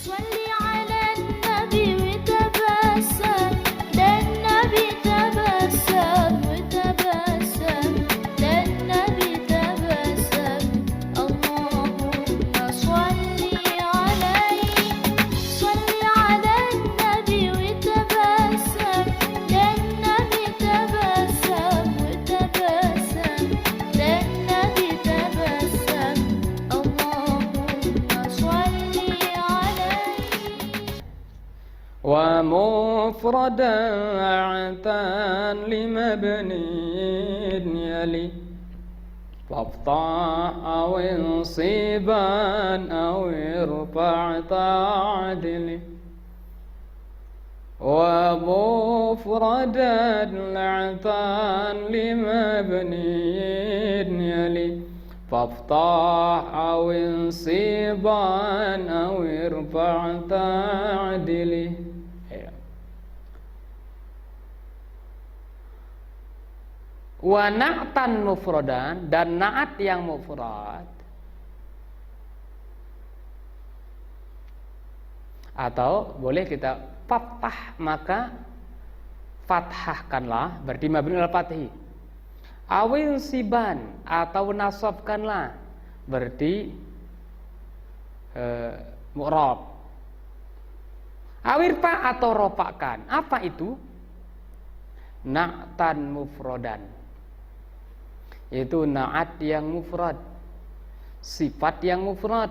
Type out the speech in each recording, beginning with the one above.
Shalli ala nabi wa tabassam, dan nabi tabassam wa tabassam, dan nabi tabassam. Allahumma shalli alaihi, shalli ala nabi wa tabassam, dan nabi tabassam wa tabassam, dan nabi tabassam. Allahumma shalli alaihi. ومفردا لمبني يلي وافتح أو انصبا أو ارفع تعدل ومفردا لمبني يلي فافتح أو انصبا أو ارفع تعدل. Wa na'tan mufradan, dan na'at yang mufrad, atau boleh kita fathah, maka fathahkanlah, berarti mabni al fathi. Awil siban, atau nasabkanlah, berarti mu'rab. Awirfa, atau ropakan. Apa itu? Na'tan mufradan, yaitu na'at yang mufrad, sifat yang mufrad,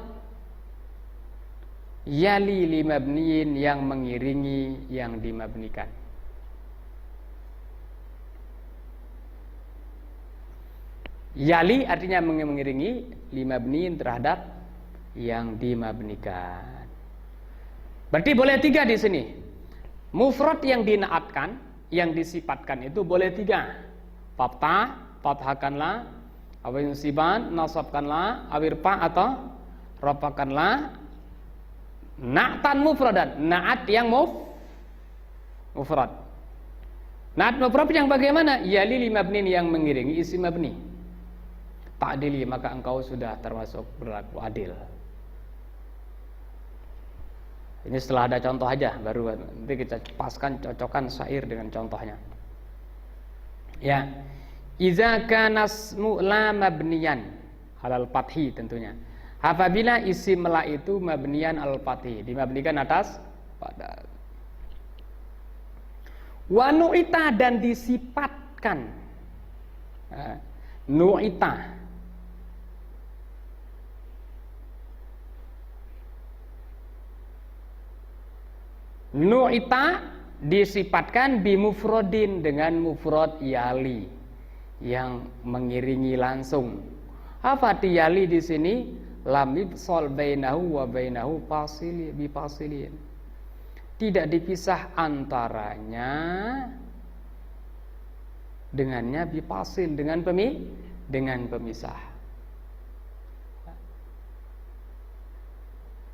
yali limabniin, yang mengiringi yang dimabnikan. Yali artinya mengiringi, limabniin terhadap yang dimabnikan. Berarti boleh tiga di sini. Mufrad yang dinaatkan, yang disifatkan itu boleh tiga. Fathahkanlah, awil siban, nasabkanlah, awirfa atau ropakanlah. Na'tan mufradan, na'at yang mufrad. Na'at mufrad yang bagaimana? Yali mabnin, yang mengiringi isim mabni. Ta'dili, maka engkau sudah termasuk berlaku adil. Ini setelah ada contoh aja, baru nanti kita paskan, cocokkan syair dengan contohnya. Ya, iza kana ismu la mabniyan alal fathi, tentunya. Apabila isim la itu mabniyan al fathi, dimabnikan atas pada. Wa nu'ita, dan disifatkan. Nu'ita, nu'ita disifatkan bimufrodin, dengan mufrad yali, yang mengiringi langsung. Apa arti yali di sini? Lam yafsal bainahu wa bainahu fasili bi fasilin. Tidak dipisah antaranya dengannya bi fasil, dengan pemisah.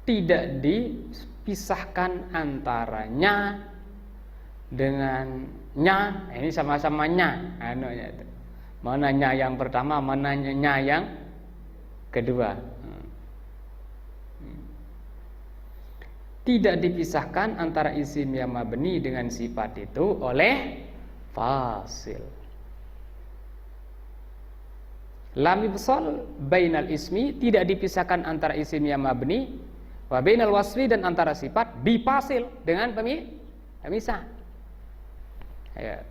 Tidak dipisahkan antaranya dengan nya, ini sama-sama nya, mana nya yang pertama, mana nya yang kedua. Tidak dipisahkan antara isim yang mabni dengan sifat itu oleh fasil. Lam yafsal bainal ismi, tidak dipisahkan antara isim yang mabni wa bainal wasfi, dan antara sifat bifasil, dengan pemisah. Ya.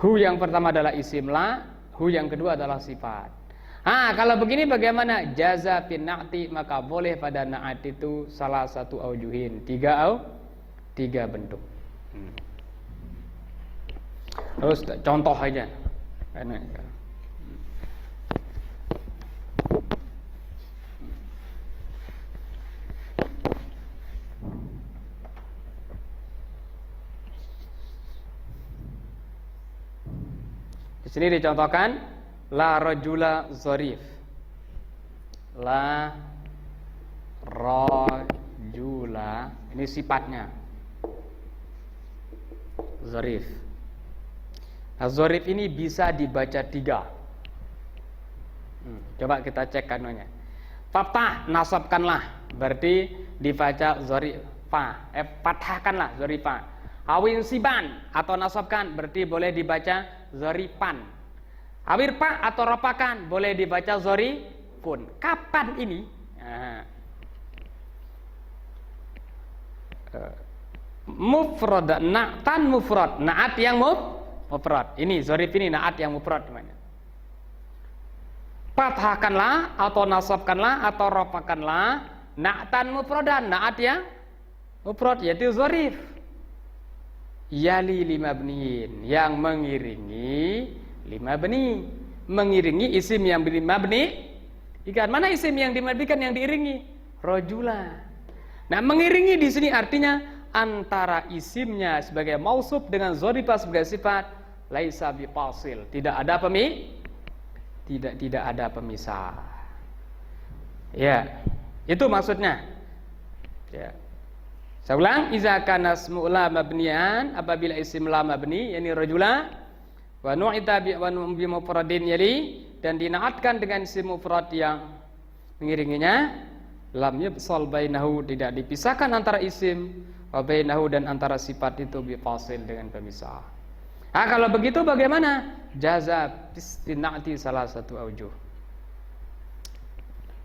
Hu yang pertama adalah isim la, hu yang kedua adalah sifat. Kalau begini bagaimana? Jaza bin na'ti, maka boleh pada na'at itu salah satu aujuhin, tiga bentuk. Terus contoh aja. Di sini dicontohkan la rajula zarif. La rajula, ini sifatnya zarif. Nah, zarif ini bisa dibaca tiga. Coba kita cek kanunya. Fathah, nasabkanlah. berarti dibaca zarifa. Fathahkanlah zarifa. Awin siban atau nasabkan berarti boleh dibaca zarifan. Awirpa atau ropakan boleh dibaca zarifun. Kapan ini? Mufrad, na'tan mufrad, na'at yang mufrad. Ini zarif ini na'at yang mufrad namanya. Fathahkanlah atau nasabkanlah atau ropakanlah na'tan mufradan, na'at yang mufrad yaitu zarif. Yali lima bniin, yang mengiringi lima bni, mengiringi isim yang mabni. Ikan mana isim yang dimabnikan yang diiringi? Rajula. Nah, mengiringi di sini artinya antara isimnya sebagai mausuf dengan zarifah sebagai sifat laisa bifasil, tidak ada tidak ada pemisah. Ya, itu maksudnya. Ya. Saya ulang, iza kana ismu la mabniyan, apabila isim la mabni yakni rajula wa nu'ita bi mufradin yali, dan dinaatkan dengan isim mufrad yang mengiringinya, lam yafsal bainahu, tidak dipisahkan antara isim wa bainahu dan antara sifat itu bi fasil dengan pemisah. Nah, kalau begitu bagaimana? Jaza bistinati salah satu aujuh.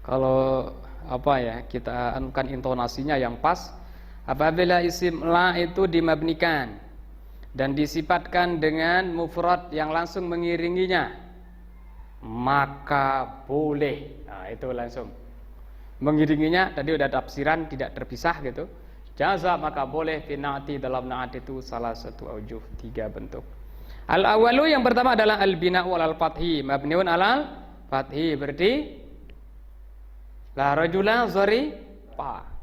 Kalau apa ya, kita anukan intonasinya yang pas. Apabila isim la itu dimabnikan dan disifatkan dengan mufrad yang langsung mengiringinya, maka boleh. Nah, itu langsung mengiringinya. Tadi udah tafsiran tidak terpisah gitu. Jaza maka boleh finati dalam naat itu salah satu aujuh, 3 bentuk. Al-awalu yang pertama adalah al-bina'u alal fathi, mabniun alal fathi, berarti la rajula zarifa.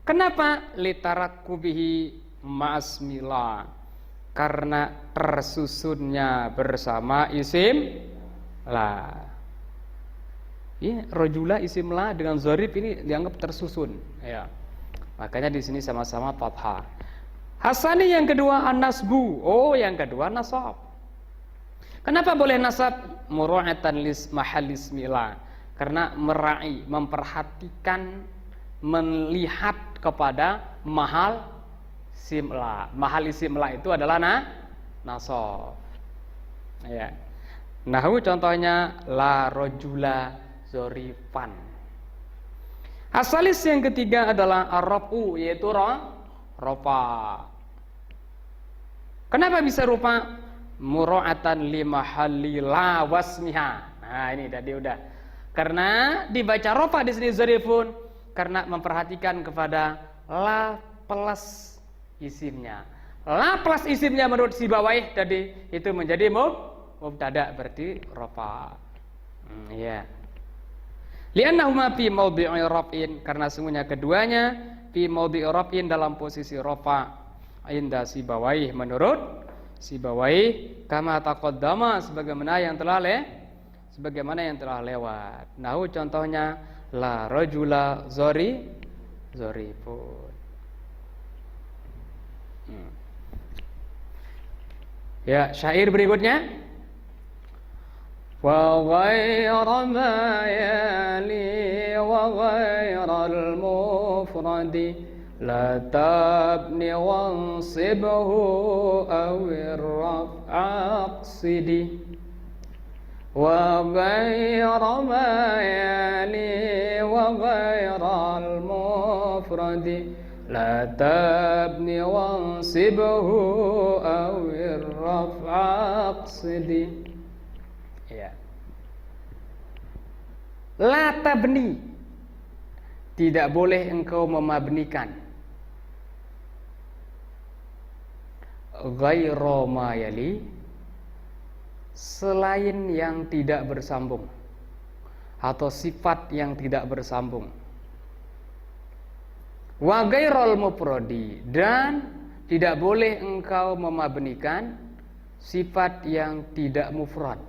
Kenapa litarakkubihi ma'asmila? Karena tersusunnya bersama isim la. Ya, rajula isim la dengan zarif ini dianggap tersusun, ya. Makanya di sini sama-sama fathah. Hasani yang kedua an-nasbu. Oh, yang kedua nasab. Kenapa boleh nasab? Mura'atan lis mahallis mila. Karena mera'i, memperhatikan, melihat kepada mahal simla. Mahal simla itu adalah nasab. Ya. Nahu contohnya la rajula zorifan. Asalis yang ketiga adalah ar-rafu, yaitu rofa. Kenapa bisa rupa? Mura'atan limahalli la wasmiha. Nah, ini tadi udah. Karena dibaca rofa di sini zarifun karena memperhatikan kepada la plus isimnya. La plus isimnya menurut Sibawaih tadi itu menjadi mubtada, berarti rofa. Ya. Li'annahuma fi mawdi'i raf'in, karena sungguhnya keduanya fi mawdi'i raf'in dalam posisi rofa inda Sibawaih, menurut Sibawaih, kama taqaddama sebagaimana yang telah lewat. Nahu contohnya la rajula zarifun. Ya, syair berikutnya. Wa ghayra ma yali wa ghayral mufradi la tabni wansibhu awir raf'a aqsidi wa ghayra ma yali wa ghayral mufradi la tabni wansibhu awir raf'a aqsidi. Ya. La tabni, tidak boleh engkau memabnikan ghairu ma yali, selain yang tidak bersambung atau sifat yang tidak bersambung, wa ghairul mufradi, dan tidak boleh engkau memabnikan sifat yang tidak mufrad.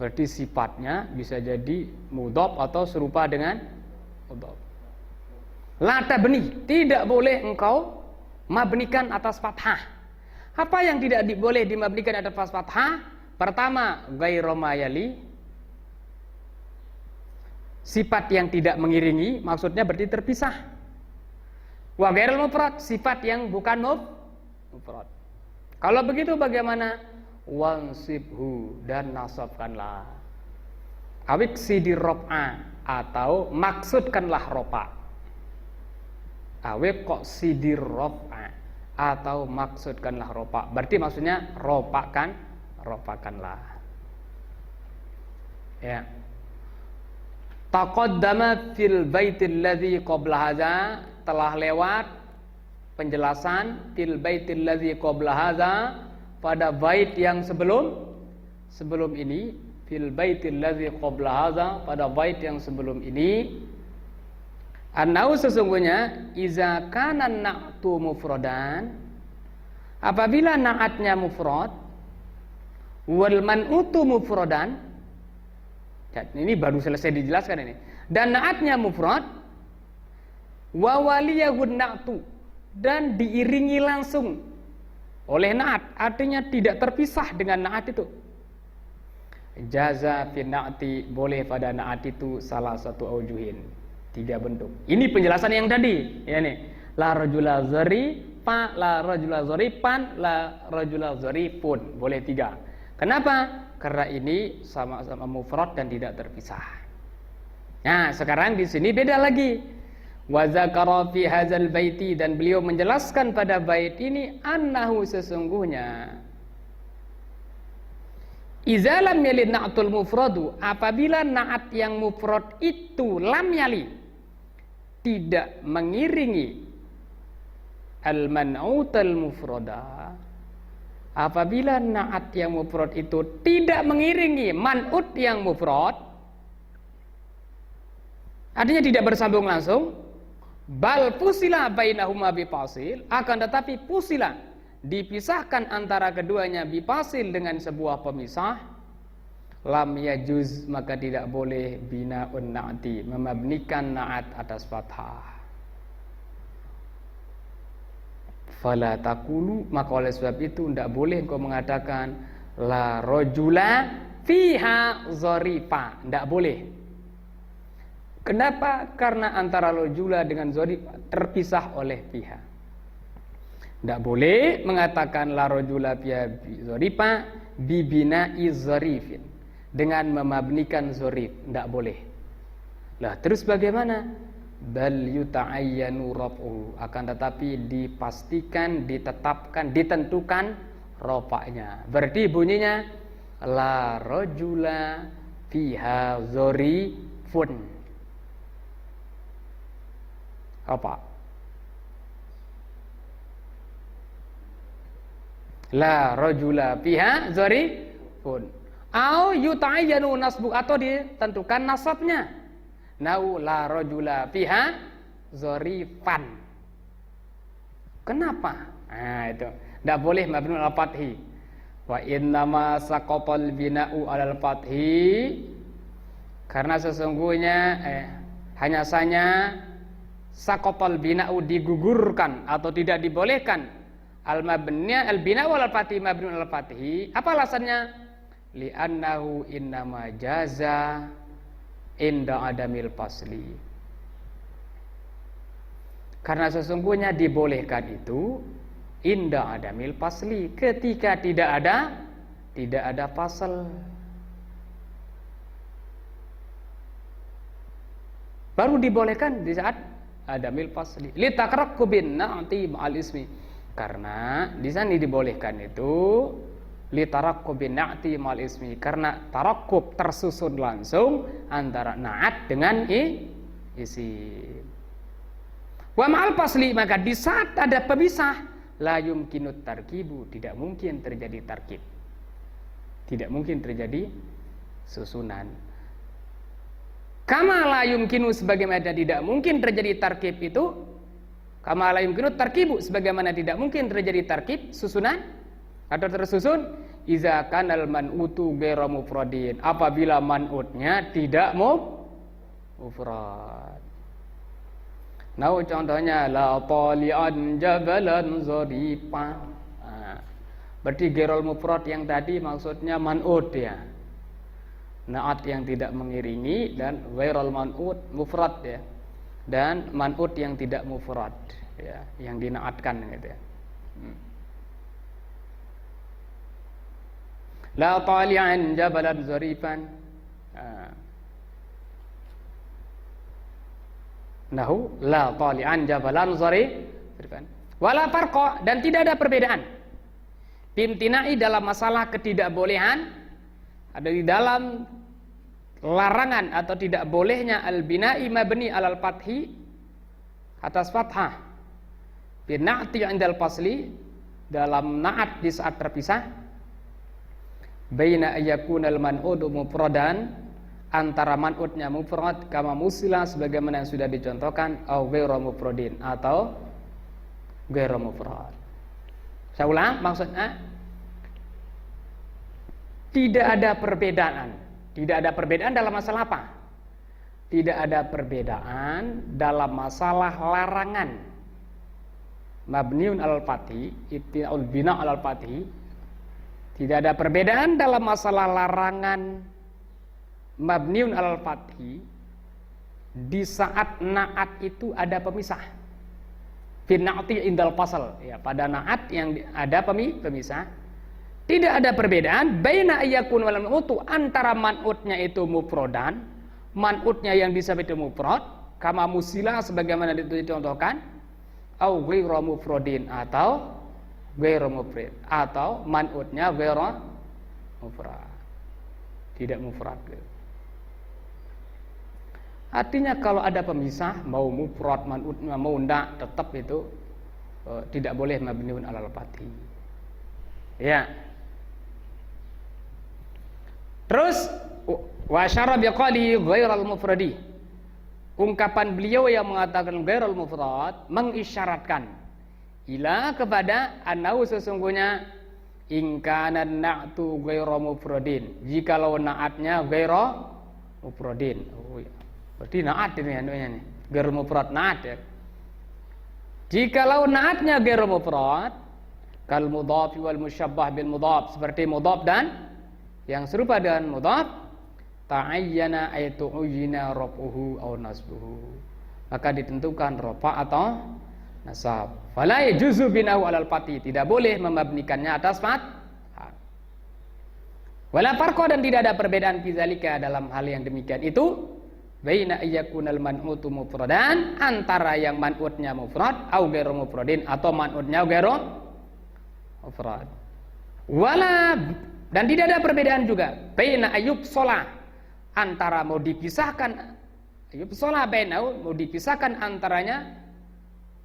Berarti sifatnya bisa jadi mudhaf atau serupa dengan mudhaf. La tabni, tidak boleh engkau mabnikan atas fathah. Apa yang tidak boleh dimabnikan atas fathah? Pertama, ghairu ma yali, sifat yang tidak mengiringi maksudnya berarti terpisah. Wa ghairul mufrad, sifat yang bukan mufrad. Kalau begitu bagaimana? Wansibhu, dan nasabkanlah. Awik sidir rof'a, atau maksudkanlah ropa. Awik kok sidir rof'a, atau maksudkanlah ropa. Berarti maksudnya ropakanlah. Ya. Taqaddama fil baitil ladzi qabla hadza, telah lewat penjelasan fil baitil ladzi qabla hadza, pada bait yang sebelum ini, fil baitil ladzi qabla hadza, pada bait yang sebelum ini, annau sesungguhnya iza kana na'tu mufradan, apabila na'atnya mufrad, wal man'utu mufradan, ini baru selesai dijelaskan ini, dan na'atnya mufrad, wa waliyahun na'tu, dan diiringi langsung oleh na'at, artinya tidak terpisah dengan na'at itu. Jaza fi na'ti, boleh pada na'at itu salah satu aujuhin, 3 bentuk. Ini penjelasan yang tadi, ya nih. La rajula zarifa, la rajula zarifan, la rajula zarifun, boleh 3. Kenapa? Karena ini sama-sama mufrad dan tidak terpisah. Nah, sekarang di sini beda lagi. Wa zakara fi hadzal baiti, dan beliau menjelaskan pada bait ini annahu sesungguhnya iza lam yalid na'tul mufradu, apabila na'at yang mufrad itu lam yali, tidak mengiringi al man'utal mufrada, apabila na'at yang mufrad itu tidak mengiringi man'ut yang mufrad, artinya tidak bersambung langsung, bal fusila bainahuma bifasil, akan tetapi fusila, dipisahkan antara keduanya bifasil dengan sebuah pemisah, lam yajuz, maka tidak boleh bina'un na'ti, memabnikan na'at atas fathah. Fala taqulu, maka oleh sebab itu tidak boleh engkau mengatakan la rajula fiha zarifa, tidak boleh. Kenapa? Karena antara rajula dengan zarifa terpisah oleh fiha. Tidak boleh mengatakan la rajula fiha zarifa bibina'i zarifin, dengan memabnikan zarif, tidak boleh. Lah terus bagaimana? Bal yuta'ayyanu raf'u, akan tetapi dipastikan, ditetapkan, ditentukan rafa'nya. Berarti bunyinya la rajula fiha zarifun. Apa? La rajula fiha zarifun. Au yuta'ayyanu nasbu, atau ditentukan nasabnya. Nau la rajula fiha zarifan. Kenapa? Nah itu, tidak boleh mabniun al fathi. Wa innama saqatal bina'u alal fathi, karena sesungguhnya hanya saja saqatal bina'u digugurkan atau tidak dibolehkan al mabniya al bina'u alal fathi mabniun al fathi. Apa alasannya? Li'annahu innama jaza inda adamil fasli, karena sesungguhnya dibolehkan itu inda adamil fasli, ketika tidak ada fasal. Baru dibolehkan di saat adamil fasli. Li taqraqqubin na'ti ma'al ismi, karena di sana dibolehkan itu li taraqqubin na'ti mal ismi, karena taraqqub tersusun langsung antara na'at dengan isim. Wa ma'al fasli, maka di saat ada pemisah la yumkinut tarkibu, tidak mungkin terjadi tarkib, tidak mungkin terjadi susunan. Kama la yumkinu, sebagaimana tidak mungkin terjadi tarkib itu, kama la yumkinut tarkibu, sebagaimana tidak mungkin terjadi tarkib susunan atau tersusun, iza kanal man'utu ghairu mufradin, apabila man'utnya tidak mufrad. Nah, contohnya la tali'an jabalan zarifa. Berarti ghairu mufrad yang tadi maksudnya man'ut ya. naat yang tidak mengiringi, dan ghairul man'ut mufrad ya, dan man'ut yang tidak mufrad ya, yang dinaatkan gitu ya. La tali'an jabalan zarifan. Nahu la tali'an jabalan zarifan. Wala farqa, dan tidak ada perbedaan. Bimtina'i dalam masalah ketidakbolehan, ada di dalam larangan atau tidak bolehnya al-bina'i mabni alal fathi, atas fathah, bina'ti 'indal fasli, dalam naat di saat terpisah, baina ayyakunal man'udu mufradan, antara man'udnya mufrad, kama musila sebagaimana yang sudah dicontohkan, au ghairu mufradin, atau ghairu mufrad. Saya ulang, maksudnya tidak ada perbedaan. Tidak ada perbedaan dalam masalah apa? Tidak ada perbedaan dalam masalah larangan mabniun alal fathi, ibtina'ul bina alal fathi. Tidak ada perbedaan dalam masalah larangan mabniun alal fathi di saat naat itu ada pemisah. Fin na'ti indal fasal, ya, pada naat yang ada pemisah. Tidak ada perbedaan baina ayyakun wal man'utu, antara man'utnya itu mufradan, man'utnya yang disebut itu mufrad, kama musila sebagaimana dicontohkan, au ghairu mufradin, atau ghairu mufrad, atau man'utnya ghairu mufrad, tidak mufrad. Artinya kalau ada pemisah, mau mufrad man'utnya mau ndak, tetap itu tidak boleh mabniun alal fathi. Ya. Terus wa syara biqali ghairal mufradi. Ungkapan beliau yang mengatakan ghairal mufrad mengisyaratkan ila kepada annahu sesungguhnya in kana na'tu ghairu mufradin. Jikalau naatnya ghairu mufradin. Oh ya. Berarti naat ini anunya nih. Ghairu mufrad naat ya. Jikalau naatnya ghairu mufrad, kal mudhaf wal musyabbah bil mudhaf, seperti mudhaf dan yang serupa dengan mudhaf, ta'ayyana ayatu ujina rafuhu aw nasbuhu, maka ditentukan rafa atau nasab. Fala yajuzu binahu alal fathi, tidak boleh memabnikannya atas fathah. Wala farqa, dan tidak ada perbedaan fi zalika dalam hal yang demikian itu, baina ayyakunal man'utu mufradan, antara yang man'utnya mufrad au ghairu mufradin, atau man'utnya ghairu mufrad. Wala, dan tidak ada perbedaan juga baina ayyub shalah, antara mau dipisahkan ayyub shalah bainau, mau dipisahkan antaranya,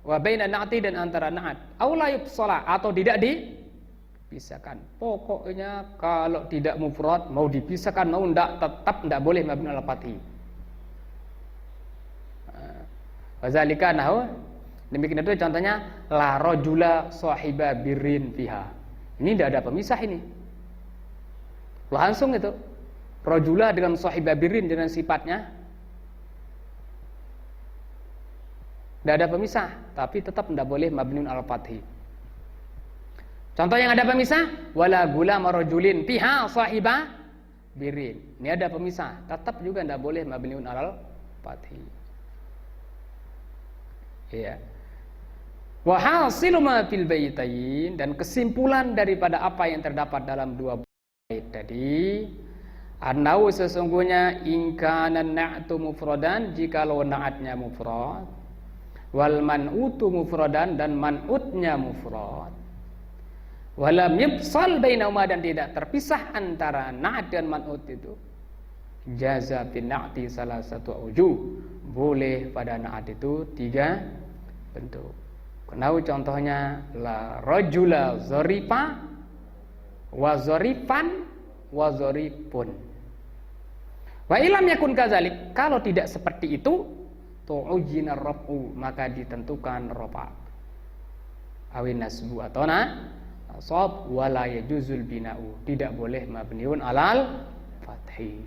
wa baina na'ti, dan antara na'at, au la yubshalah, atau tidak dipisahkan. Pokoknya kalau tidak mufrad mau dipisahkan mau ndak, tetap ndak boleh mabni al fathi. Wazalika nahu, demikian itu contohnya la rajula sahiba birrin fiha. Ini tidak ada pemisah ini. Langsung itu rajula dengan sahiba birrin, dengan sifatnya tidak ada pemisah, tapi tetap tidak boleh mabniun al fathi. Contoh yang ada pemisah, wala gulama rajulin fiha sahiba birrin. Ini ada pemisah, tetap juga tidak boleh mabniun al fathi. Iya. Wa hasilu ma fil baitain, dan kesimpulan daripada apa yang terdapat dalam dua bait tadi, annau sesungguhnya in kana na'tu mufradan, jikalau na'atnya mufrad, wal man'utu mufradan, dan man'utnya mufrad, walam yufsal bainahuma, dan tidak terpisah antara na'at dan man'ut itu, jaza bin na'ti salah satu aujuh, boleh pada na'at itu tiga bentuk. Kenau contohnya la rajula zarifa wa zarifan wa zarifun. Wa ilam yakun kadzalik, kalau tidak seperti itu, tu'ujina rafu, maka ditentukan rafa, awin nasbu atau nasab, wala yajuzul bina'u, tidak boleh mabniun alal fathi.